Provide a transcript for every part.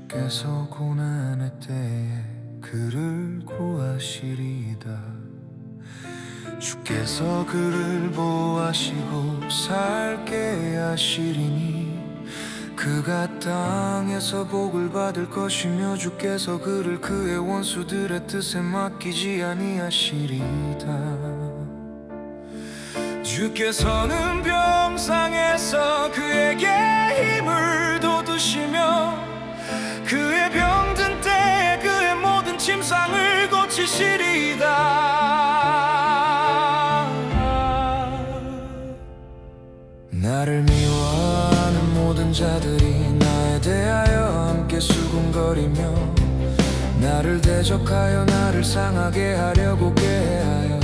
주께서 고난의 때에 그를 구하시리이다. 주께서 그를 보호하시고 살게 하시리니 그가 땅에서 복을 받을 것이며 주께서 그를 그의 원수들의 뜻에 맡기지 아니하시리이다. 주께서는 병상에서 그에게 힘을 돋우시며 그의 병든 때에 그의 모든 침상을 고치시리이다. 나를 미워하는 모든 자들이 나에 대하여 함께 수군거리며 나를 대적하여 나를 상하게 하려고 꾀하여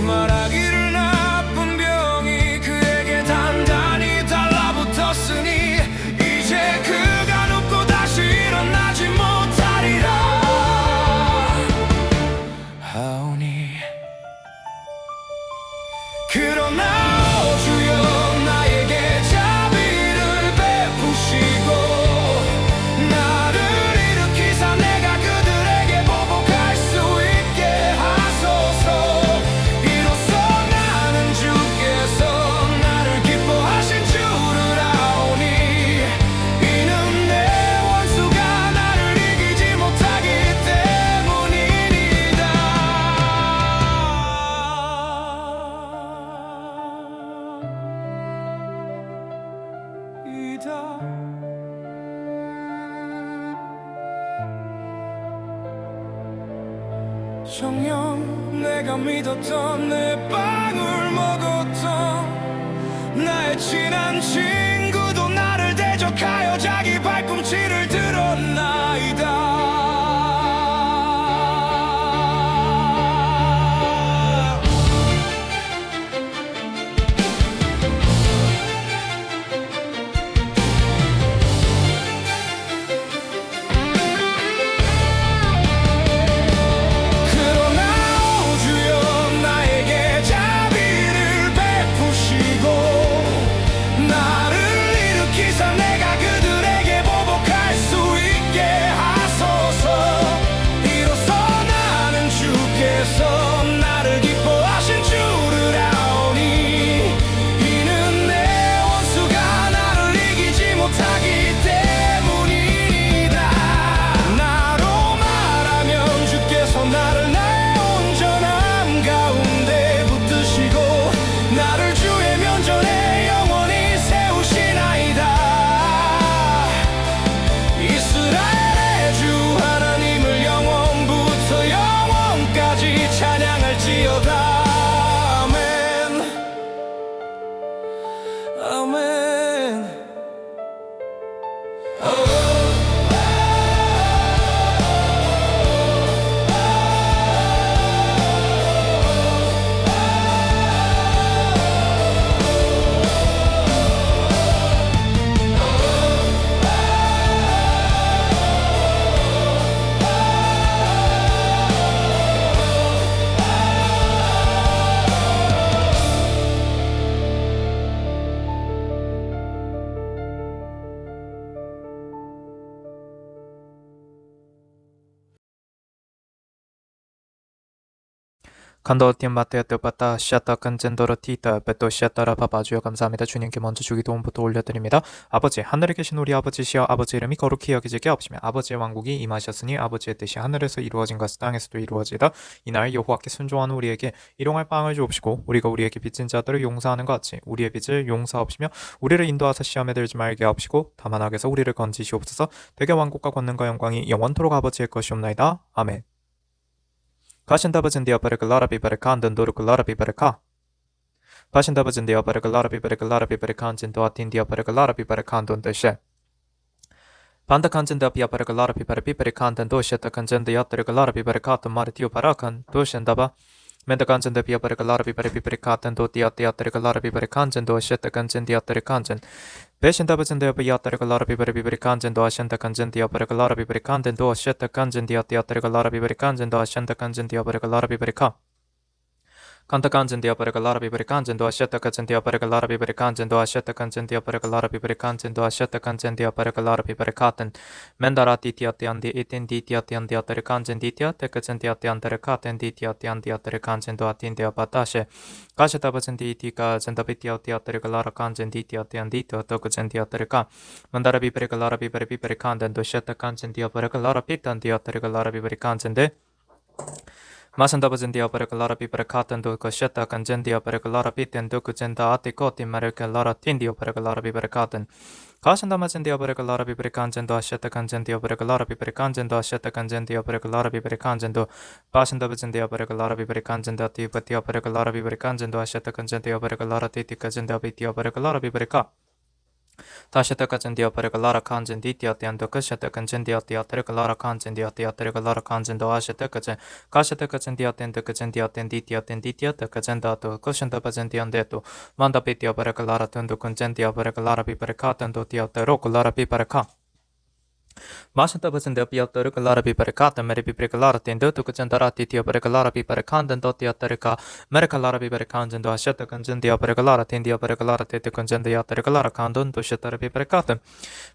말하기를 나쁜 병이 그에게 단단히 달라붙었으니 이제 그가 눕고 다시 일어나지 못하리라 하오니 그러나 오 주여 나에게 자비를 베푸시고 나를 일으키사 내가 그들에게 보복할 수 있게 하소서. 이로써 나는 주께서 나를 기뻐하신 줄을 아오니 이는 내 원수가 나를 이기지 못하기 때문이니이다. 정녕 내가 믿었던 내 빵을 먹었던 나의 친한 친구도 나를 대적하여 자기 발꿈치를 들었나이다. 나를 기뻐하신 줄을 아오니 이는 내 원수가 나를 이기지 못하기 때문이다. 나로 말하면 주께서 나를 나의 온전함 가운데 붙드시고 나를 주의 면전에 영원히 세우시나이다. 이스라엘의 주 하나님을 영원부터 영원까지 찬양할지어다. 아멘 아멘. 간도팀 마테아 뜻받다 샤타 간젠도로 티타 베토 샤타라 바바주여 감사합니다. 주님께 먼저 주기 도움부터 올려드립니다. 아버지 하늘에 계신 우리 아버지시여 아버지 이름이 거룩히 여기지게 없으며 아버지의 왕국이 임하셨으니 아버지의 뜻이 하늘에서 이루어진 것이 땅에서도 이루어지다. 이날 여호와께 순종하는 우리에게 일용할 빵을 주옵시고 우리가 우리에게 빚진 자들을 용서하는 것 같이 우리의 빚을 용서하옵시며 우리를 인도하사 시험에 들지 말게 하옵시고 다만 악에서 우리를 건지시옵소서. 대개 왕국과 권능과 영광이 영원토록 아버지의 것이옵나이다. 아멘. Pashindabajan dia paragalarabi parakan danduru galarabi paraka. Pashindabajan dia paragalarabi parakan jindo atin dia paragalarabi parakan dondashe. Panda kanjanda pia paragalarabi parakan dandoshe ta kanjanda ya paragalarabi parakan maritio parakan doshendaba. Menda kanjanda pia paragalarabi parakan do dia paragalarabi parakan doshe ta kanjanda ya parakan. Peshindabajan dia pia paragalarabi parakan do ashenda kanjanda ya paragalarabi parakan doshe ta kanjanda ya paragalarabi parakan do ashenda kanjanda ya paragalarabi parakan. Kanta kanjin dia para kalara bibari kanjin do ashata kanjin dia para kalara bibari kanjin do ashata kanjin dia para kalara bibari kanjin do ashata kanjin dia para kalara bibari katan mendara titia tian di itin titia tian dia tere kanjin titia te kanjin dia tian tere katan titia tian dia tere kanjin do atin dia patashe kashata bajan di tika jenda bitia tia tere kalara kanjin titia tian titia to kanjin dia tere ka mendara bibari kalara bibari kanjin do ashata kanjin dia para kalara pitan dia tere kalara bibari kanjin de Masanda bajan dia para kalara pi para katan do ko shata kanjen dia para kalara pi ten do ko jenda ati ko ti mare kalara tin dia para kalara pi para katan kasanda majan dia para kalara pi para kanjen do shata kanjen dia para kalara pi para kanjen do shata kanjen dia para kalara pi para kanjen do pasanda bajan dia para kalara pi para kanjen do ti patia para kalara pi para kanjen do shata kanjen dia para kalara ti ti kanjen dia pi dia para kalara pi para ka Tashata kanjen dia para kalara kanjen di tia tian do kashata kanjen dia tia tere kalara kanjen dia tia tere kalara kanjen do ashata kanjen kashata kanjen dia ten do kanjen dia ten di tia te kanjen da to kashanta bajan dia de to manda pi tia para kalara ten do kanjen dia para kalara pi para ka ten do tia tere kalara pi para ka Masanta bajan dia pi tere kalara pi para ka ten mere pi para kalara ten do to kanjen da ti tia para kalara pi para kanjen do tia tere ka mere kalara pi para kanjen do ashata kanjen dia para kalara ten dia para kalara te kanjen dia tere kalara kanjen do shata pi para ka ten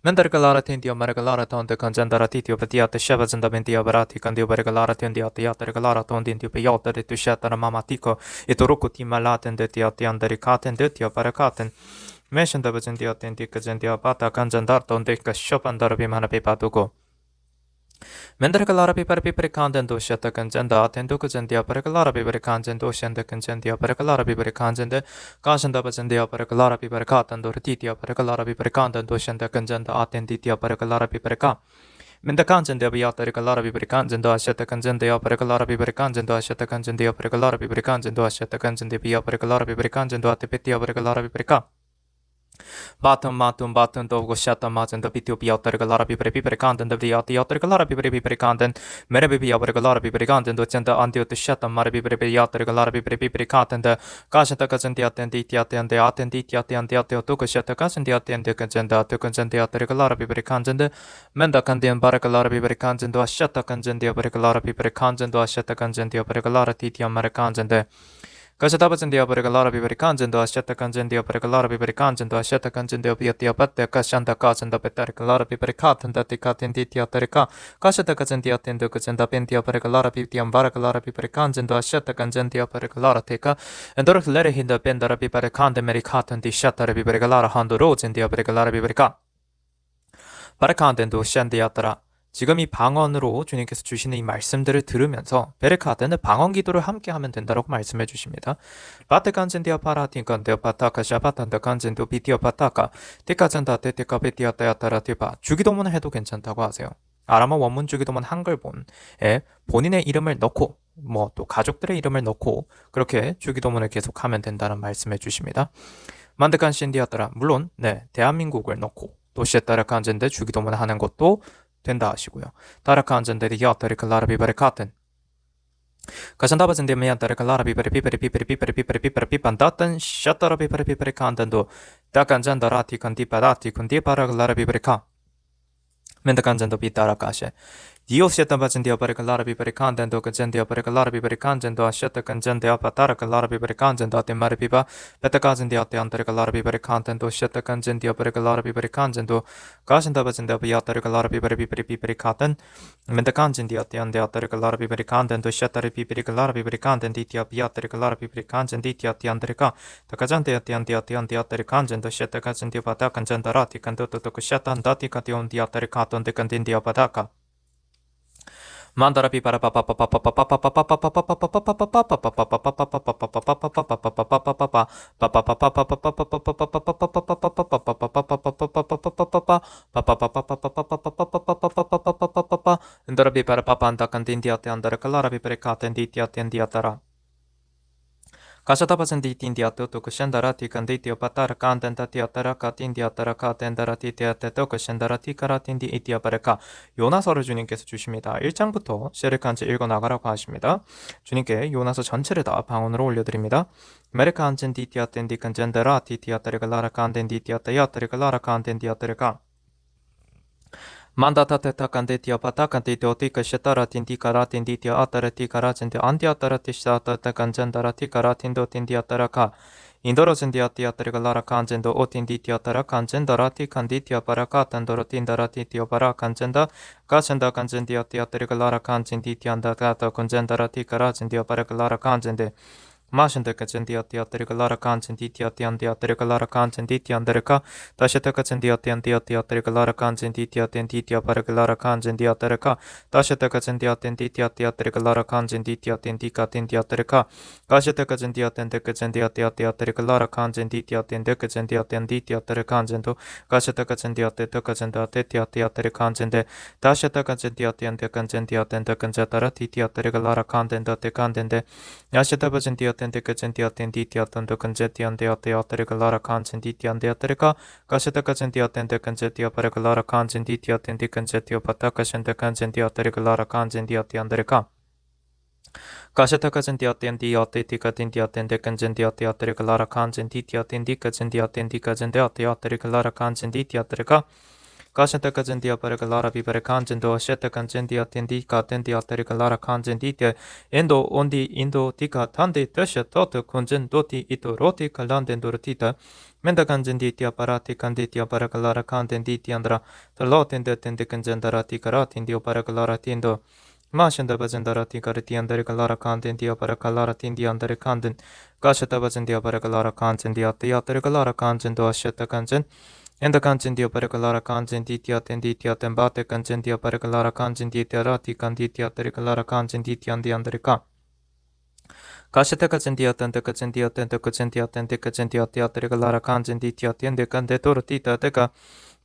Mendar kalara tindio mara kalara tonde kanjandara titio patiate shabazanda mentia barati kandio bare kalara tindio tiate kalara tondindio peyota de tushatara mamatiko etoroku timalaten de tiate andari katen de tia parakaten Meshanda bajandia tendi kajandia pata kanjandar tonde ka shopandar bimana pepatuko Mendar kalara pi para kandan do shata kanjanda tendo kajandia para kalara pi para kanjando shanda kanjandia para kalara pi para kanjanda kashanda bajandia para kalara pi para katan do titia para kalara pi para kandan do shanda kanjanda atenditia para kalara pi para ka Menda kanjanda biata kalara pi para kanjanda shata kanjanda para kalara pi para kanjanda shata kanjanda para kalara pi para kanjanda shata kanjanda biya para kalara pi para kanjanda atepetia para kalara pi para ka Batum do go shata mazen da bitu bi outer galara bi pre kanten da bi outer galara bi pre kanten mere bi outer galara bi pre kanten do chenda anti to shata mare bi pre outer galara bi pre kanten da kashata kazen di atendi ti atende atendi ti atende to go shata kazen di atende kazen da to kazen di outer galara bi pre kanten da menda kanten bar galara bi pre kanten do shata kazen di outer galara bi pre kanten do shata kazen di outer galara ti ti mare kanten da Kashata bajan dia para kalara bibari kanjen do ashata kanjen dia para kalara bibari kanjen do ashata kanjen dia tia patte kashanta kashanta petar kalara bibari katan da tikatin tia terika kashata kanjen dia tendo kanjen da pentia para kalara bibtiam bara kalara bibari kanjen do ashata kanjen dia para kalara teka endor lere hinda pendara bibari kande meri katan di shatara bibari kalara hando rojen dia para kalara bibari ka para kanjen do shandia tara 지금 이 방언으로 주님께서 주시는 이 말씀들을 들으면서 베레카드는 방언 기도를 함께 하면 된다고 말씀해 주십니다. 바테 간젠디아 파라틴 간데어 파타카 샤바탄다 간젠도 비티어 파타카 티카잔다 테티카 베티아타야타라 티바 주기도문을 해도 괜찮다고 하세요. 아람어 원문 주기도문 한글본에 본인의 이름을 넣고 뭐 또 가족들의 이름을 넣고 그렇게 주기도문을 계속하면 된다는 말씀해 주십니다. 만드간 신디아따라 물론 네 대한민국을 넣고 또 시에 따라 간젠데 주기도문 하는 것도 된다 하시고요. 다라카 안전데리 야타리 칼라라 비바리 카텐 가산다 바전데 메야타리 칼라라 비바리 피판다탄 샤타라 비바리 칸단도 다간잔다 라티 컨디파라티 컨디파라 칼라라 비바리 카 멘다간잔도 비타라 카셰 Dios sheta bajandia para kalara bi para kandan do kajandia para kalara bi para kandan do sheta kanjandia patara kalara bi para kandan do te mare pipa peta kajandia te antara kalara bi para kandan do sheta kanjandia para kalara bi para kandan do kajanda bajandia bi atara kalara bi para kandan menda kanjandia te ande atara kalara bi para kandan do sheta bi para kalara bi para kandan di tia bi atara kalara bi para kandan di tia te antara ka ta kajandia te ande atara kandan do sheta kajandia pata kanjanda rati kando to sheta andati ka te ondi atara katon de kandendia pataka Mandara para papa papa papa papa papa papa papa Kasata basendi tindia to kushendara ti kanditio patara kandenta tiatara katindia tara katendara ti티아테 kushendara ti karatindi 이티아 바레카 요나서를 주님께서 주십니다. 1장부터 셰르칸지 읽어 나가라고 하십니다. 주님께 요나서 전체를 다 방언으로 올려드립니다. 메르카 안젠 디티아텐디 간젠데라 티티아테르가 라라 칸덴 디티아테야테르가 라라 칸덴 디아테르가 Mandata teta kanditia pata kanditio tika shetara tindikara tinditia atara tikara jindia andiatara tishata kanjandara tikara tindo tindiatara ka indoro jindiatia lara kanjendo o tinditia kanjendara ti kanditia para ka tandoro tindara titio para kanjenda kajenda kanjendiatia lara kanjenditia andata kanjendara tikara jindia para lara kanjende Maşında kaçın diyatları lara kancın diyatları lara kancın diyatları taşıta kaçın diyatları lara kancın diyatları lara kancın diyatları taşıta kaçın diyatları lara kancın diyatları taşıta kaçın diyatları lara kancın diyatları kancın to kaçıta kaçın diyatları kancın de taşıta kaçın diyatları lara kancın de yaşıta kaçın diyatları kanjetian diyatları lara kancın diyatları kaçıta kaçın diyatları lara kancın diyatları pata kaçın diyatları lara kancın diyatları Kaşata kaçın diyatın diyatın kancın diyatları lara kancın diyatları lara kancın diyatları Kaşanta kaçın diyatları lara bibere kancın do şeta kancın diyatları lara kancın diyatı endo ondi indo tika tande taşa toto kancın doti ito roti kalanden dorotita menda kancın diyatları lara kancın diyatları taloten de kancın darati karatin diyatları lara tindo Maşında bazındara tikari tiyandari kalara kantin diya para kalara tin diyandari kantin kaşata bazın diya para kalara kantin diyatari kalara kantin do aşata kantin enda kantin diya para kalara kantin diyaten bate kantin diya para kalara kantin diyarati kantin diyatari kalara kantin diyandari ka kaşata kantin diyatari kalara kantin diyatari kantin toru tita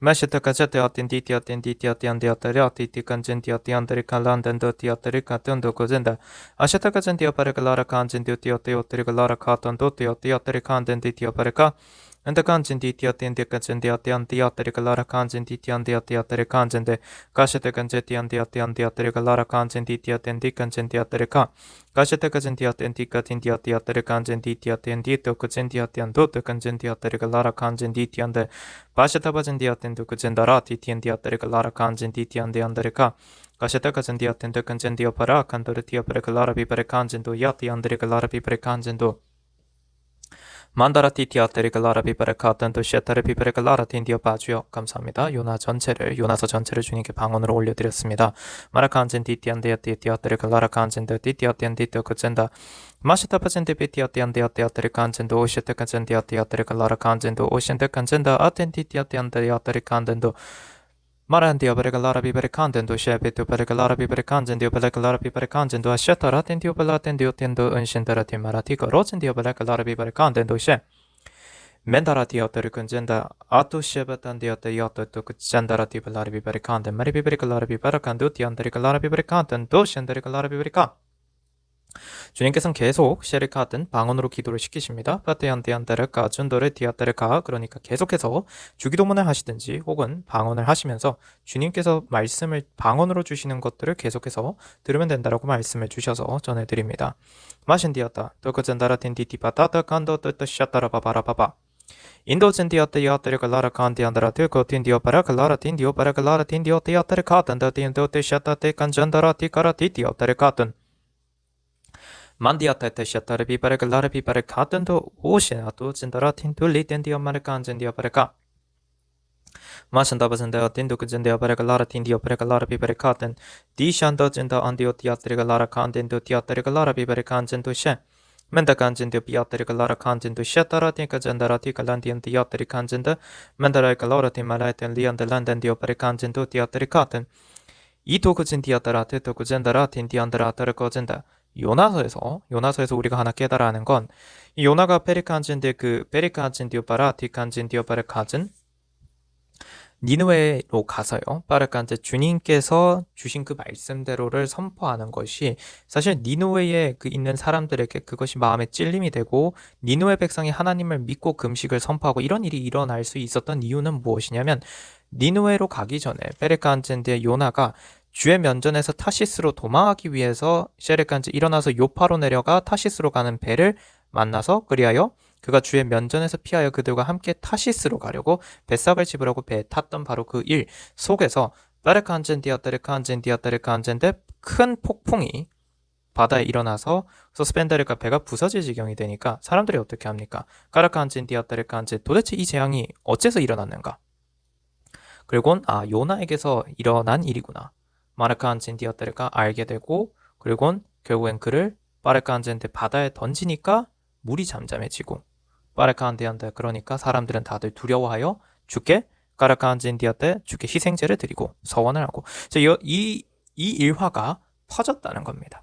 Mäshata kajate atin diyatari ati kanjin diyatari kalandan do diyatari katun do kozenda. Ashata kajin diyapare kalara kanjin diyatari kalara katan do diyatari kandan diyapare ka. Anda kanjin diyatari kalara kanjin diyatari kanjin de. Kashata kanjin diyatari kalara kanjin diyatari ka. Kashata kajin diyatari kanjin diyatari kalara kanjin diyatari Başata bazın diyatın dokuzun dara titiyen diyatları lara kancın titiyen diyanları ka. Kaşata kazın diyatın dokuzun diyapara kandarı diyapara lara bibere kancın do yatiyanları lara bibere kancın do. 만다라 티티아테리 글라라 비바레카탄도 셰타레 비바레 글라라 틴디어 봐주요. 감사합니다. 요나서 전체를 주님께 방언으로 올려드렸습니다. 마라칸젠 티티안데야 티티아테리 글라라 칸젠데 티티아티안 티티어 그젠다 마시타 파젠데 비티아티안데야 티아테리 칸젠도 오시테 칸젠데야 티아테리 글라라 칸젠도 오신데 칸젠다 아텐 티티아티안데야 테리 칸젠도 Marandia Beregalara Biberecandendo, Shepetu Beregalara Biberecandio, Beregalara Biberecandio, Shetara Tendio Belatendio Tendo, Unshendarati Maratico, Rosendio Beregalara Biberecandendo, She. Mendaratia Tericungenda, Atu Shebatandia Teato to Sendarati Belara Biberecandem, Mary Biberegalara Biberecando, Tianderigalara Biberecandendo, Shenderigalara Bibereca. 주님께서는 계속 셰르카든 방언으로 기도를 시키십니다. 파테안데안데르카 준도레 디아테르카 그러니까 계속해서 주기도문을 하시든지 혹은 방언을 하시면서 주님께서 말씀을 방언으로 주시는 것들을 계속해서 들으면 된다라고 말씀을 주셔서 전해드립니다. 마신디아타 도코젠다라틴디티바타타 간도 뜻샤타라바바라바바 인도젠디아테야테르 갈라라 칸디안다라 테코 틴디오 파라 갈라라 틴디오 파라 갈라라 틴디오 테야테르 카탄다 틴도 테샤타테 간잔다라 티카라 티티오 테르 카탄 Mandiata teshatare pipare galare pipare katendo oceanato zendara tintuli tendio marcanzendia pareca. Masanda bazenda tendo zendia paregalara tindio paregalara pipare katen. Di shanda zenda andio teatre galara cantendo teatre galara pipare canzendo she. Menda canzendo piatre galara canzendo shetara tinka zendara tika landian teatre canzenda. Mendara galora timalaten lian de landendio pare canzendo teatre katen. 이 도그진 디아다라테 도그젠다라 틴디안다라타를 거젠다. 요나서에서 우리가 하나 깨달아 하는 건 이 요나가 페리칸진데 그 페리칸진디오파라 티칸진디오파를 가진 니느웨로 가서요. 빠르칸제 주님께서 주신 그 말씀대로를 선포하는 것이 사실 니느웨에 그 있는 사람들에게 그것이 마음에 찔림이 되고 니느웨 백성이 하나님을 믿고 금식을 선포하고 이런 일이 일어날 수 있었던 이유는 무엇이냐면 니느웨로 가기 전에 페리칸진데 요나가 주의 면전에서 타시스로 도망하기 위해서 셰르칸즈 일어나서 요파로 내려가 타시스로 가는 배를 만나서 그리하여 그가 주의 면전에서 피하여 그들과 함께 타시스로 가려고 뱃삭을 집으라고 배에 탔던 바로 그 일 속에서 빠르칸젠데 큰 폭풍이 바다에 일어나서 서스펜데르가 배가 부서질 지경이 되니까 사람들이 어떻게 합니까? 까르칸젠 도대체 이 재앙이 어째서 일어났는가? 그리고 요나에게서 일어난 일이구나. 마르칸젠디어테르가 알게 되고 그리고 결국엔 그를 빠르칸젠데 바다에 던지니까 물이 잠잠해지고 빠르칸디안데 그러니까 사람들은 다들 두려워하여 죽게 까르칸젠디어테 죽게 희생제를 드리고 서원을 하고 이 일화가 퍼졌다는 겁니다.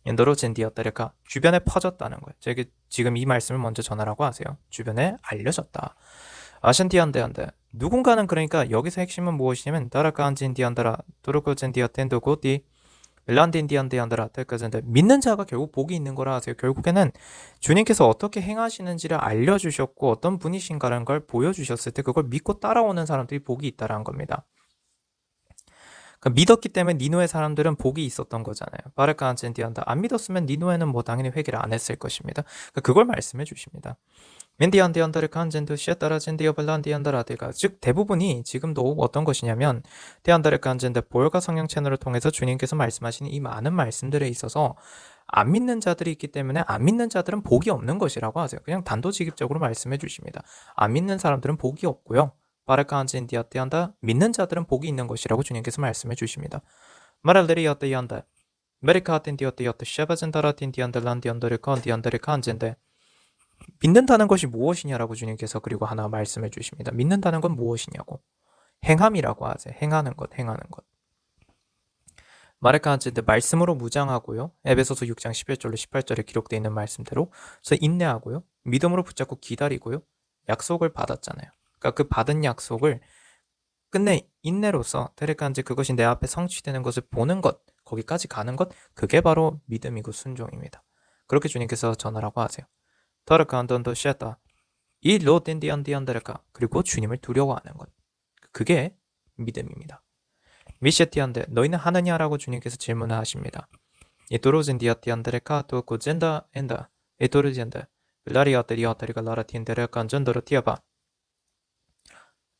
엔더로 젠디어테르가 주변에 퍼졌다는 거예요. 제가 지금 이 말씀을 먼저 전하라고 하세요. 주변에 알려졌다. 아신디안데안데 누군가는 그러니까 여기서 핵심은 무엇이냐면 따라카안진디안다라 도르코젠디아텐도 고디 란딘디안데안다라 때까지인데 믿는 자가 결국 복이 있는 거라 하세요. 결국에는 주님께서 어떻게 행하시는지를 알려주셨고 어떤 분이신가라는 걸 보여주셨을 때 그걸 믿고 따라오는 사람들이 복이 있다라는 겁니다. 그러니까 믿었기 때문에 니누의 사람들은 복이 있었던 거잖아요. 바르카안젠디안다 안 믿었으면 니누에는 뭐 당연히 회개를 안 했을 것입니다. 그러니까 그걸 말씀해 주십니다. 멘디안데안다르 칸젠도 시에따라젠디어 발란디안다라데가 즉 대부분이 지금도 어떤 것이냐면 데안다르 칸젠데 보혈과 성령 채널을 통해서 주님께서 말씀하시는 이 많은 말씀들에 있어서 안 믿는 자들이 있기 때문에 안 믿는 자들은 복이 없는 것이라고 하세요. 그냥 단도직입적으로 말씀해 주십니다. 안 믿는 사람들은 복이 없고요. 바르카안젠디아테안다 믿는 자들은 복이 있는 것이라고 주님께서 말씀해 주십니다. 마랄데리아테안다 메리카텐디아테아테 샤바젠다라틴디안다 란디안다르 컨디안다르 칸젠데 믿는다는 것이 무엇이냐라고 주님께서 그리고 하나 말씀해 주십니다. 믿는다는 건 무엇이냐고. 행함이라고 하세요. 행하는 것. 마르카한테 말씀으로 무장하고요. 에베소서 6장 11절로 18절에 기록되어 있는 말씀대로 그래서 인내하고요. 믿음으로 붙잡고 기다리고요. 약속을 받았잖아요. 그러니까 그 받은 약속을 끝내 인내로서 테레칸지 그것이 내 앞에 성취되는 것을 보는 것, 거기까지 가는 것, 그게 바로 믿음이고 순종입니다. 그렇게 주님께서 전하라고 하세요. 터르칸던도 쉐타 이 로덴디안디안데르카 그리고 주님을 두려워하는 것 그게 믿음입니다. 미셰티안데 너희는 하느냐라고 주님께서 질문을 하십니다. 이토로젠디아티안데르카 또고 젠다 엔다 이토르젠데 라리아테리아테리가 라라티엔데르칸 전도로 티아바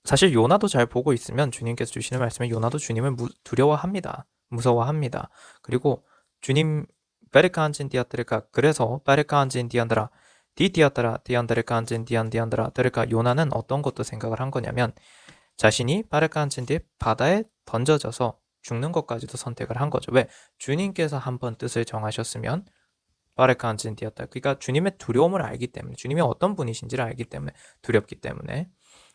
사실 요나도 잘 보고 있으면 주님께서 주시는 말씀에 요나도 주님을 두려워합니다. 무서워합니다. 그리고 주님 베르칸젠디아테르카 그래서 베르칸젠디안데라 디디아따라 디안데르칸젠디안디안드라 데르카 요나는 어떤 것도 생각을 한 거냐면 자신이 바르칸젠디 바다에 던져져서 죽는 것까지도 선택을 한 거죠. 왜? 주님께서 한번 뜻을 정하셨으면 바르칸젠디였다. 그러니까 주님의 두려움을 알기 때문에 주님이 어떤 분이신지를 알기 때문에 두렵기 때문에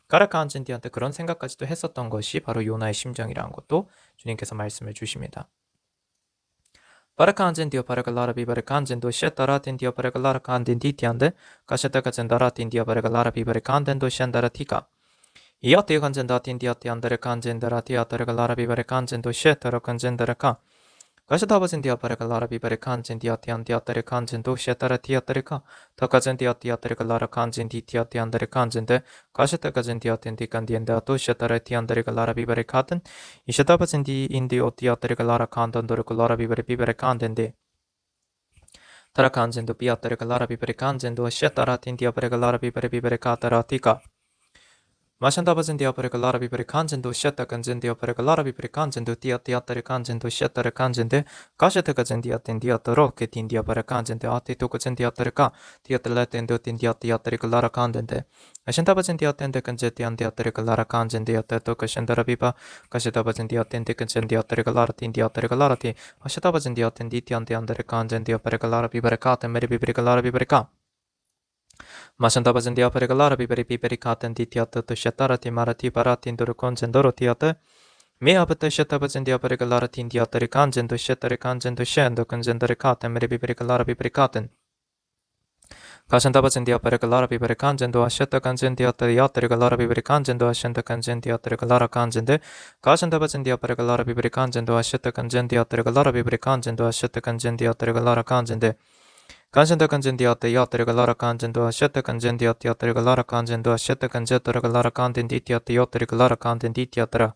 가르칸젠디한테 그런 생각까지도 했었던 것이 바로 요나의 심정이라는 것도 주님께서 말씀해 주십니다. 바르칸젠디오 바르갈라라비 바르칸젠도 셰따라텐디오 바르갈라라칸덴디티안데 가셰타카젠다라텐디오 바르갈라라비 바르칸덴도 셴다라티카 이어티오 간젠다텐디아티안다르 칸젠다라티아타르갈라라비 바르칸젠도 셰타라칸젠다라카 가시타바젠디아 바르갈라라비 바르칸젠디아티안디아타르 칸젠도 셰타라티아타르카 타카젠디아티아타르갈라라 칸젠디티아티안다르 칸젠데 가시타카젠디아텐디칸디엔다토 셰타라티안다르갈라라비 바르카든 이셰타바젠디 인디오티아타르갈라라 칸던도르갈라라비 바르비바르칸덴데 타라칸젠도 비아타르갈라라비 바르칸젠도 셰타라틴디아 바르갈라라비 바르비바르카타라티카 마샨다바젠디아 바르갈라라비 바르칸젠도 셰타칸젠디아 바르갈라라비 바르칸젠도 티아티아타르칸젠도 셰타르칸젠데 가셰타카젠디아텐디아타로 케틴디아 바르칸젠데 아티토카젠디아타르카 티아탈라텐도 틴디아티아타르갈라라칸덴데 아신타바젠디아텐데칸제티안디아타르갈라라칸젠디아타토카셴다라비바 가셰타바젠디아텐데칸젠디아타르갈라라틴디아타르갈라라티 아시타바젠디아텐디티안디안다르칸젠디아 바르갈라라비 바르카텐 메리비바르갈라라비 바르카 마샨다바젠디아 바르갈라라비 베리비베리카텐디티아타 셰타라티 마라티 바라틴도르 콘젠도로 티아타 메아부터 셰타바젠디아 바르갈라라틴디아타르 칸젠도 셰타르 칸젠도 셴도 콘젠다르 카텐 메리비베리갈라라비 베리카텐 가샨다바젠디아 바르갈라라비 베리칸젠도 아셰타 칸젠디아타르 야타르갈라라비 베리칸젠도 아셴다 칸젠디아타르갈라라 칸젠데 가샨다바젠디아 바르갈라라비 베리칸젠도 아셰타 칸젠디아타르갈라라비 베리칸젠도 아셰타 칸젠디아타르갈라라 칸젠데 간센다 간젠디아테 야테르갈라라 간젠도 아셰타 간젠디아티아테르갈라라 간젠도 아셰타 간제터르갈라라 간덴디티아테 야테르갈라라 간덴디티아테라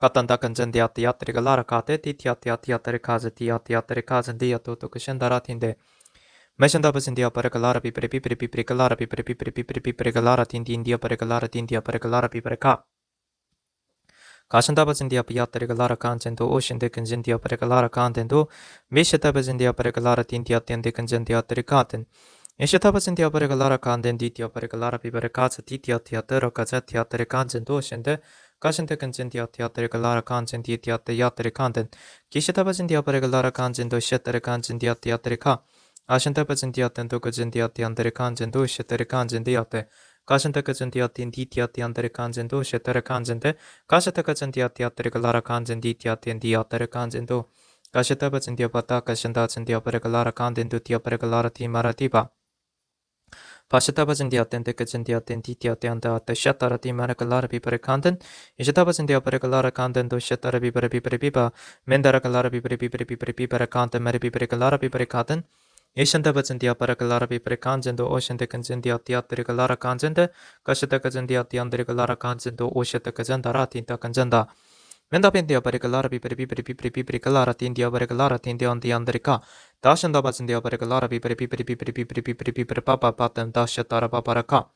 Katanda kanjan diati yatri galara kate ti tiati yatri kaze ti yatri kazen dia tutu kushendara tinde. Meshanda basindia para galara pipre galara pipre galara tindi india para galara tindia para galara pipre ka. Kashanda basindia piyatri galara kanjendo oshinde kanjandia para galara kandendo. Meshata basindia para galara tindia tende kanjandia tri katen. Eshata basindia para galara kanden ditia para galara pipre kaza titia tiatero kaza tiatri kanjendo oshinde. Kashanta kanjandia tiatri galara kanjandi tiatri yatri kanden. Kishata basindia para galara kanjendo shetare kanjandia tiatri ka. Ashanta kajandiaten to kajandiati andere kanjendo shetare kanjandiate. Kashanta kajandiati inditiati andere kanjendo shetare kanjende. Kashata kajandiati atre galara kanjanditiati indiatare kanjendo. Kashata kajandia pata kashanda chandia pare galara kanjendo tia pare galara ti maratiba. Pashata kajandiaten te kajandiaten titiati andate shetara ti mara galara pipare kandan. Ishata kajandia pare galara kandendo shetara pipare pipa. Mendara galara pipare kandan mere pipare galara pipare kandan. Ishanta bajandia para galara pipre kanjendo oshante kanjandia tiatri galara kanjende kashata kanjandia tiandri galara kanjendo oshata kanjandara tinta kanjanda menda pendia para galara pipre galara tindia para galara tindia andi andrika dashanda bajandia para galara pipre papa patan dashatara paparaka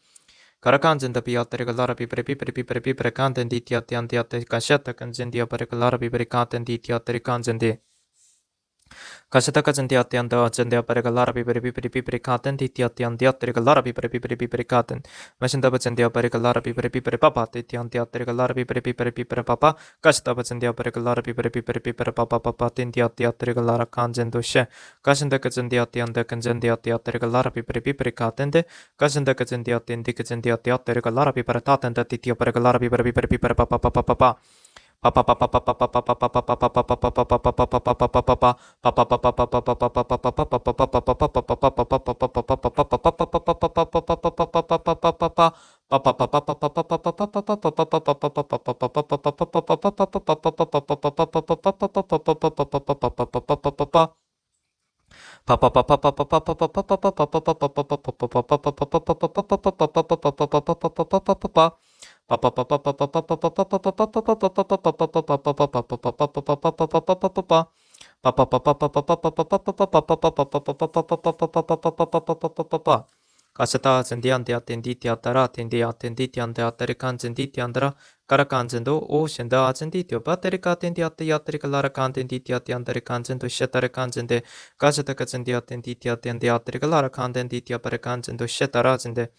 karakanjenda piatri galara pipre kanjendi tiatiandia kashata kanjandia para galara pipre kanjendi tiatri kanjende Kashata kajandiati anda ajandia para galara pipre katen titiati andiatri galara pipre katen Mashinda bajandia para galara pipre papa titiandiatri galara pipre papa Kashata bajandia para galara pipre papa tindiatiatri galara kanjendo she Kashinda kajandiati anda kanjandiati atri galara pipre katen de Kashinda kajandiati indi kajandiati atri galara pipre taten titia para galara pipre papa Kasata zendiante attenditi attara attendi attenditi ante attere kanzenditi andra karakanzendo o shenda atenditi batterika attendi atte yatterika lara kantenditi atte andere kanzendo shetare kanzende kasata kazendi attenditi attendi atterika lara kantenditi apare kanzendo shetara zende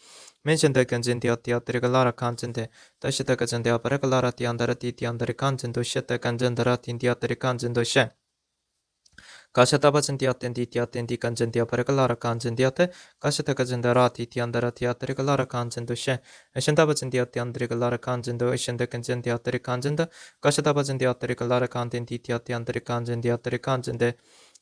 mentioned kanzendi atte atterika lara kanzende tashita kazende apare lara ti andara titi andere kanzendo sheta kanzendara tindi attere kanzendo she Kashata bajanti atendi kanjanti aparekalara kanjanti ate kashata kajanda rati ti andara ti aterekalara kanjando she eshanta bajanti ate andrekalara kanjando eshanta kanjanti atere kanjanda kashata bajanti aterekalara kanjanti ti ate andre kanjanti atere kanjande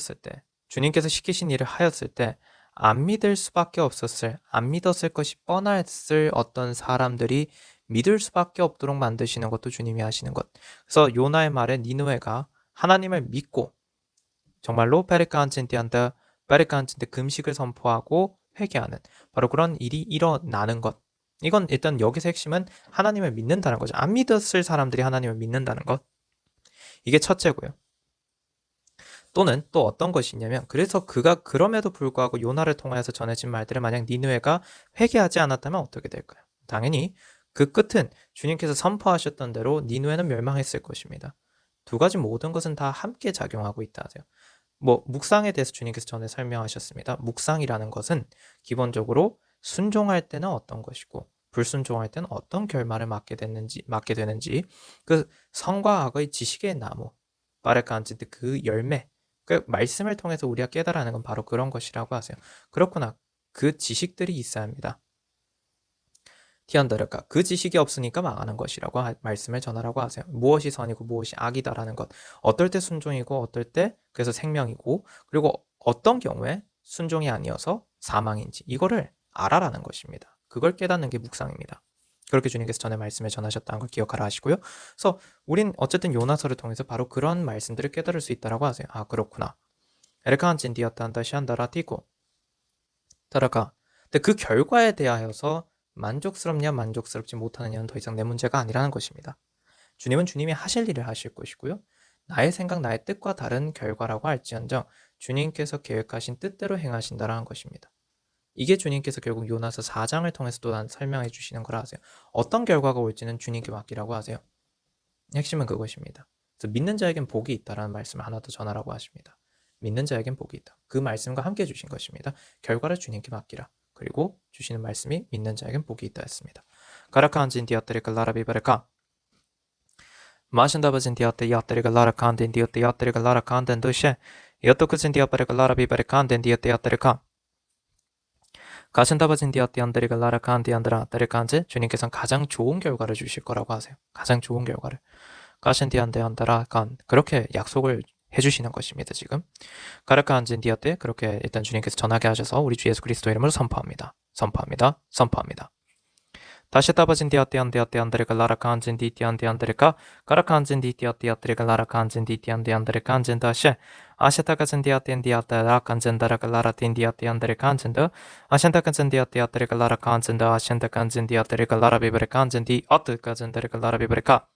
하였을 때, 주님께서 시키신 일을 하였을 때 안 믿을 수밖에 없었을, 안 믿었을 것이 뻔했을 어떤 사람들이 믿을 수밖에 없도록 만드시는 것도 주님이 하시는 것. 그래서 요나의 말에 니느웨가 하나님을 믿고 정말로 베르카안친티한테 금식을 선포하고 회개하는 바로 그런 일이 일어나는 것. 이건 일단 여기서 핵심은 하나님을 믿는다는 거죠. 안 믿었을 사람들이 하나님을 믿는다는 것. 이게 첫째고요. 또는 또 어떤 것이 있냐면 그래서 그가 그럼에도 불구하고 요나를 통하여서 전해진 말들을 만약 니느웨가 회개하지 않았다면 어떻게 될까요? 당연히 그 끝은 주님께서 선포하셨던 대로 니느웨는 멸망했을 것입니다. 두 가지 모든 것은 다 함께 작용하고 있다 하세요. 묵상에 대해서 주님께서 전에 설명하셨습니다. 묵상이라는 것은 기본적으로 순종할 때는 어떤 것이고 불순종할 때는 어떤 결말을 맞게 되는지 그 선과 악의 지식의 나무 바르카안치트 그 열매 그 말씀을 통해서 우리가 깨달아는 건 바로 그런 것이라고 하세요. 그렇구나. 그 지식들이 있어야 합니다. 티안다르까 그 지식이 없으니까 망하는 것이라고 말씀을 전하라고 하세요. 무엇이 선이고 무엇이 악이다라는 것. 어떨 때 순종이고 어떨 때 그래서 생명이고 그리고 어떤 경우에 순종이 아니어서 사망인지 이거를 알아라는 것입니다. 그걸 깨닫는 게 묵상입니다. 그렇게 주님께서 전에 말씀을 전하셨다는 걸 기억하라 하시고요. 그래서 우린 어쨌든 요나서를 통해서 바로 그런 말씀들을 깨달을 수 있다라고 하세요. 아 그렇구나. 에르칸진 디었단다 시안다라 티고 따라가. 근데 그 결과에 대하여서 만족스럽냐 만족스럽지 못하느냐는 더 이상 내 문제가 아니라는 것입니다. 주님은 주님이 하실 일을 하실 것이고요. 나의 생각, 나의 뜻과 다른 결과라고 할지언정 주님께서 계획하신 뜻대로 행하신다라는 것입니다. 이게 주님께서 결국 요나서 4장을 통해서 또 설명해 주시는 거라 하세요. 어떤 결과가 올지는 주님께 맡기라고 하세요. 핵심은 그것입니다. 그래서 믿는 자에겐 복이 있다라는 말씀을 하나 더 전하라고 하십니다. 믿는 자에겐 복이 있다. 그 말씀과 함께 주신 것입니다. 결과를 주님께 맡기라. 그리고 주시는 말씀이 믿는 자에겐 복이 있다 했습니다. 가라카한진 디아테리카 라라비바레카 마신다바진 디아테 야테리카 라라칸덴 디아테 야테리카 라라칸덴 도시에 여토크진 디아바레카 라라비바레칸덴 디아테 야테리카 가신다바진 디아테 안데리카 라라칸디 안드라 아테리칸제 주님께서는 가장 좋은 결과를 주실 거라고 하세요. 가장 좋은 결과를 가신디안데 안다라 간 그렇게 약속을 해주시는 것입니다. 지금 가르카안진 디아테 그렇게 일단 주님께서 전하게 하셔서 우리 주 예수 그리스도 이름으로 선포합니다. 선포합니다. 다시 따바진 디아테 안데아테 안데리카 라라카안진 디티 안데 안데리카 가라카안진 디티 아테 아테리카 라라카안진 디티 안데 안데리카 안진 다시 아시타카진 디아테 디아테 라칸진 다라카 라라틴 디아테 안데리카 안진다 아시타카진 디아테 아테리카 라라카안진다 아시타카진 디아테리카 라라비브레카 안진 디 아트카진 데리카 라라비브레카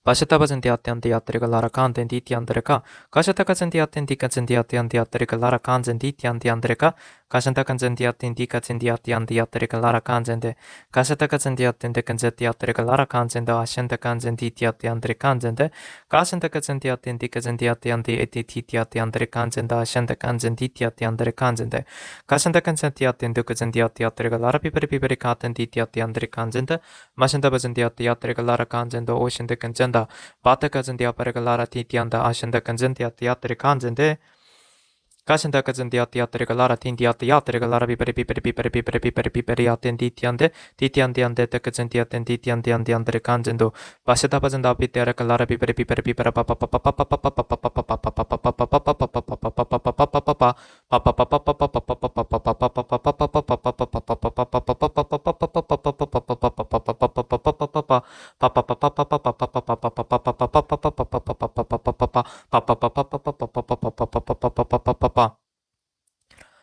바시타바진 디아테안 디아테리카 라라칸덴 디티안데레카 가시타카진 디아텐 디카진 디아테안 디아테리카 라라칸젠 디티안 디안데레카 가신타칸젠 디아텐 디카진 디아테안 디아테리카 라라칸젠데 가시타카진 디아텐 데칸제 디아테리카 라라칸젠데 아신타칸젠 디티아테안데레칸젠데 가신타카진 디아텐 디카진 디아테안 디에티티티아테안데레칸젠데 아신타칸젠 디티아테안데레칸젠데 가신타칸젠 디아텐 데카진 디아테아테리카 라라피베리피베리카텐 디티아테안데레칸젠데 마신타바진 디아테아테리카 라라칸젠데 오신데칸젠 바타카진 디아파레가 라라 티티안다 아신다칸젠 디아테아테리칸젠데 가신다카진 디아테아테리가 라라 틴디아테아테리가 라라 비베리비베리비베리비베리비베리비베리아텐 디티안데 디티안디안데 테카진 디아텐 디티안디안디안데레칸젠도 바시타바진 다비테아레카 라라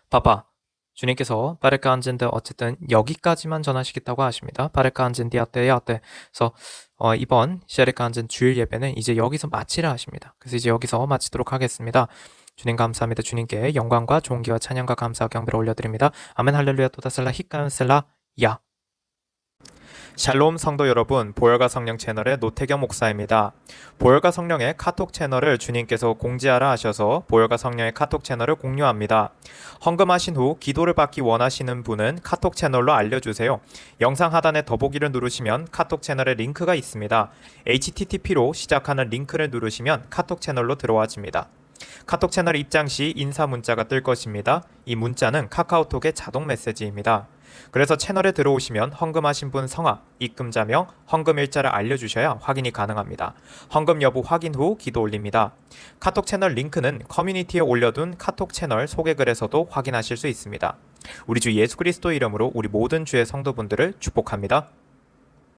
파파 주님께서 바레카 안젠데 어쨌든 여기까지만 전하시겠다고 하십니다. 바레카 안젠디 아테 야테 그래서 이번 셰레카 안젠 주일 예배는 이제 여기서 마치라 하십니다. 그래서 이제 여기서 마치도록 하겠습니다. 주님 감사합니다. 주님께 영광과 존귀와 찬양과 감사와 경배를 올려드립니다. 아멘 할렐루야 토다셀라 히카연셀라 야 샬롬 성도 여러분, 보혈과 성령 채널의 노태경 목사입니다. 보혈과 성령의 카톡 채널을 주님께서 공지하라 하셔서 보혈과 성령의 카톡 채널을 공유합니다. 헌금하신 후 기도를 받기 원하시는 분은 카톡 채널로 알려주세요. 영상 하단에 더보기를 누르시면 카톡 채널의 링크가 있습니다. http로 시작하는 링크를 누르시면 카톡 채널로 들어와집니다. 카톡 채널 입장 시 인사 문자가 뜰 것입니다. 이 문자는 카카오톡의 자동 메시지입니다. 그래서 채널에 들어오시면 헌금하신 분 성함, 입금자명, 헌금일자를 알려주셔야 확인이 가능합니다. 헌금 여부 확인 후 기도 올립니다. 카톡 채널 링크는 커뮤니티에 올려둔 카톡 채널 소개글에서도 확인하실 수 있습니다. 우리 주 예수 그리스도 이름으로 우리 모든 주의 성도분들을 축복합니다.